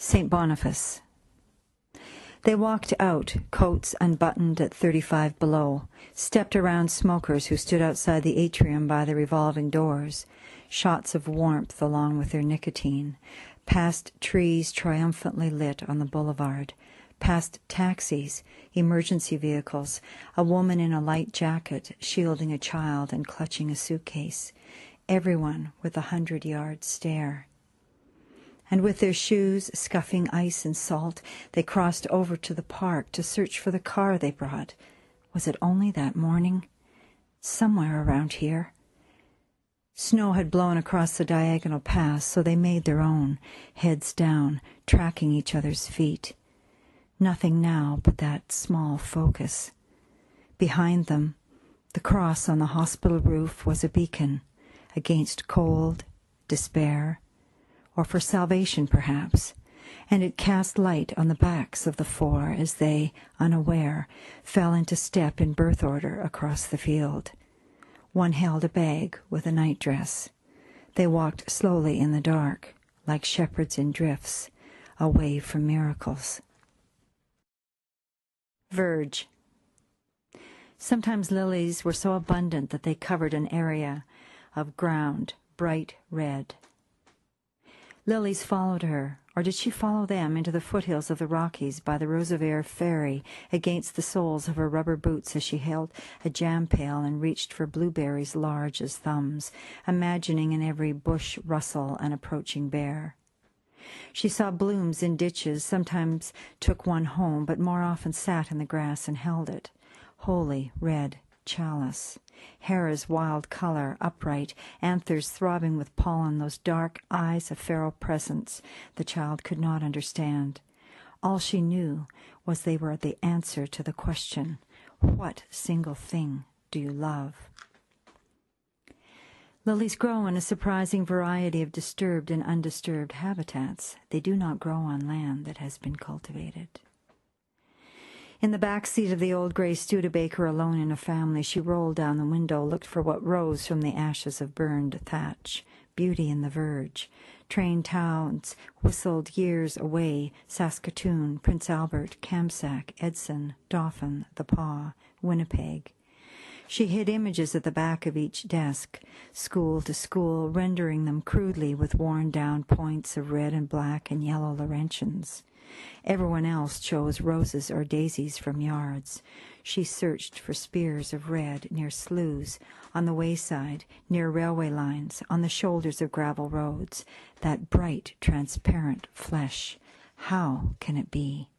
St. Boniface. They walked out, coats unbuttoned at 35 below, stepped around smokers who stood outside the atrium by the revolving doors, shots of warmth along with their nicotine, past trees triumphantly lit on the boulevard, past taxis, emergency vehicles, a woman in a light jacket shielding a child and clutching a suitcase, everyone with a 100-yard stare. And with their shoes scuffing ice and salt, they crossed over to the park to search for the car they brought. Was it only that morning? Somewhere around here. Snow had blown across the diagonal paths, so they made their own, heads down, tracking each other's feet. Nothing now but that small focus. Behind them, the cross on the hospital roof was a beacon, against cold, despair, or for salvation perhaps, and it cast light on the backs of the four as they, unaware, fell into step in birth order across the field. One held a bag with a nightdress. They walked slowly in the dark, like shepherds in drifts, away from miracles. Verge. Sometimes lilies were so abundant that they covered an area of ground, bright red. Lilies followed her, or did she follow them into the foothills of the Rockies by the Roosevelt ferry against the soles of her rubber boots as she held a jam pail and reached for blueberries large as thumbs, imagining in every bush rustle an approaching bear? She saw blooms in ditches, sometimes took one home, but more often sat in the grass and held it, holy red chalice. Hera's wild color, upright, anthers throbbing with pollen, those dark eyes of feral presence the child could not understand. All she knew was they were the answer to the question, what single thing do you love? Lilies grow in a surprising variety of disturbed and undisturbed habitats. They do not grow on land that has been cultivated. In the back seat of the old gray Studebaker, alone in a family, she rolled down the window, looked for what rose from the ashes of burned thatch. Beauty in the Verge. Train towns whistled years away: Saskatoon, Prince Albert, Kamsack, Edson, Dauphin, The Pas, Winnipeg. She hid images at the back of each desk, school to school, rendering them crudely with worn-down points of red and black and yellow Laurentians. Everyone else chose roses or daisies from yards. She searched for spears of red near sloughs, on the wayside, near railway lines, on the shoulders of gravel roads. That bright, transparent flesh. How can it be?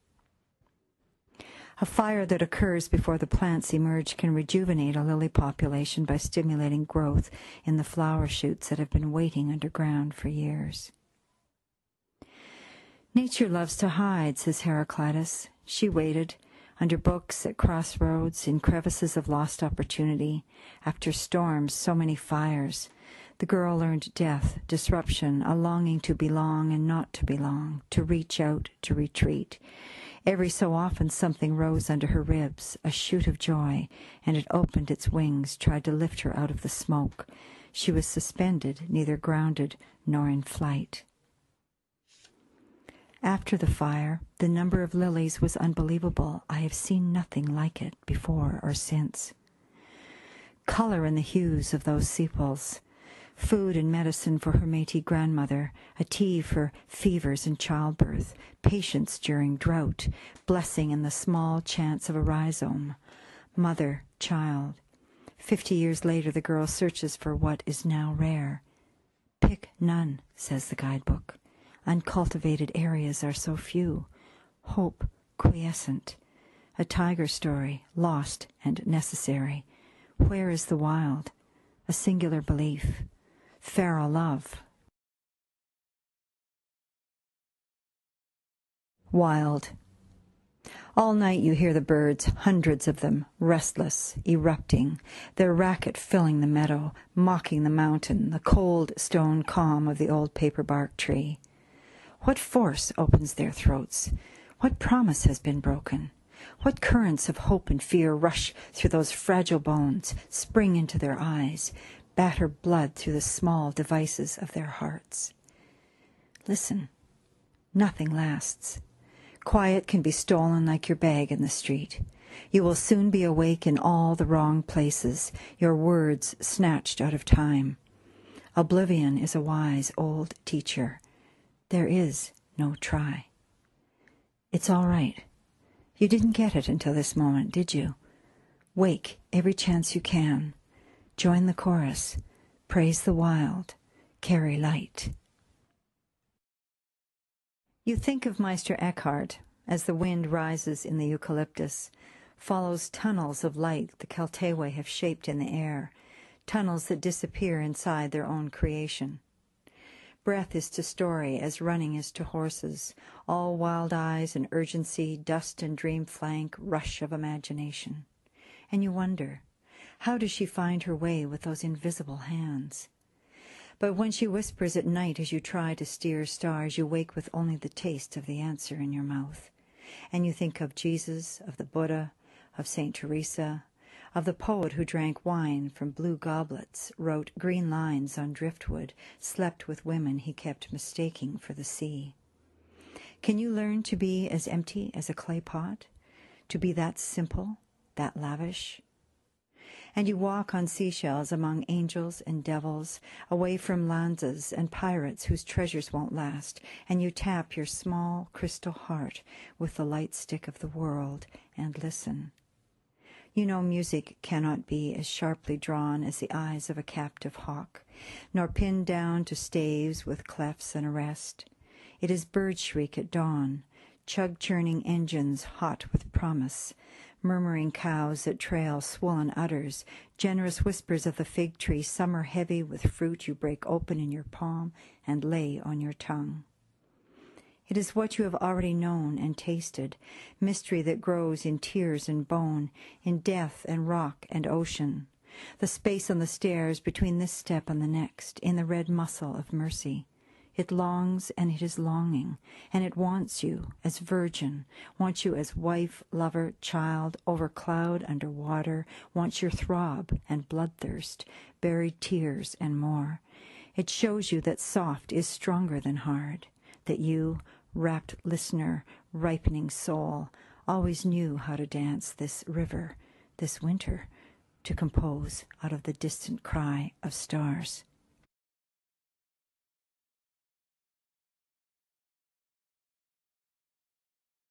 A fire that occurs before the plants emerge can rejuvenate a lily population by stimulating growth in the flower shoots that have been waiting underground for years. Nature loves to hide, says Heraclitus. She waited, under books, at crossroads, in crevices of lost opportunity. After storms, so many fires. The girl learned death, disruption, a longing to belong and not to belong, to reach out, to retreat. Every so often something rose under her ribs, a shoot of joy, and it opened its wings, tried to lift her out of the smoke. She was suspended, neither grounded nor in flight. After the fire, the number of lilies was unbelievable. I have seen nothing like it before or since. Color in the hues of those sepals. Food and medicine for her Métis grandmother, a tea for fevers and childbirth, patience during drought, blessing in the small chance of a rhizome. Mother, child. 50 years later, the girl searches for what is now rare. Pick none, says the guidebook. Uncultivated areas are so few. Hope, quiescent. A tiger story, lost and necessary. Where is the wild? A singular belief. Feral love. Wild. All night you hear the birds, hundreds of them, restless, erupting, their racket filling the meadow, mocking the mountain, the cold stone calm of the old paper-bark tree. What force opens their throats? What promise has been broken? What currents of hope and fear rush through those fragile bones, spring into their eyes, batter blood through the small devices of their hearts? Listen. Nothing lasts. Quiet can be stolen like your bag in the street. You will soon be awake in all the wrong places, your words snatched out of time. Oblivion is a wise old teacher. There is no try. It's all right. You didn't get it until this moment, did you? Wake every chance you can. Join the chorus. Praise the wild. Carry light. You think of Meister Eckhart as the wind rises in the eucalyptus, follows tunnels of light the Keltewe have shaped in the air, tunnels that disappear inside their own creation. Breath is to story as running is to horses, all wild eyes and urgency, dust and dream flank, rush of imagination. And you wonder, how does she find her way with those invisible hands? But when she whispers at night as you try to steer stars, you wake with only the taste of the answer in your mouth. And you think of Jesus, of the Buddha, of St. Teresa, of the poet who drank wine from blue goblets, wrote green lines on driftwood, slept with women he kept mistaking for the sea. Can you learn to be as empty as a clay pot? To be that simple, that lavish? And you walk on seashells among angels and devils, away from lanzas and pirates whose treasures won't last, and you tap your small crystal heart with the light stick of the world and listen. You know music cannot be as sharply drawn as the eyes of a captive hawk, nor pinned down to staves with clefs and arrest. It is bird shriek at dawn, chug-churning engines hot with promise, murmuring cows that trail swollen udders, generous whispers of the fig tree, summer heavy with fruit you break open in your palm and lay on your tongue. It is what you have already known and tasted, mystery that grows in tears and bone, in death and rock and ocean, the space on the stairs between this step and the next, in the red muscle of mercy. It longs and it is longing, and it wants you as virgin, wants you as wife, lover, child, over cloud, under water, wants your throb and bloodthirst, buried tears and more. It shows you that soft is stronger than hard, that you, rapt listener, ripening soul, always knew how to dance this river, this winter, to compose out of the distant cry of stars.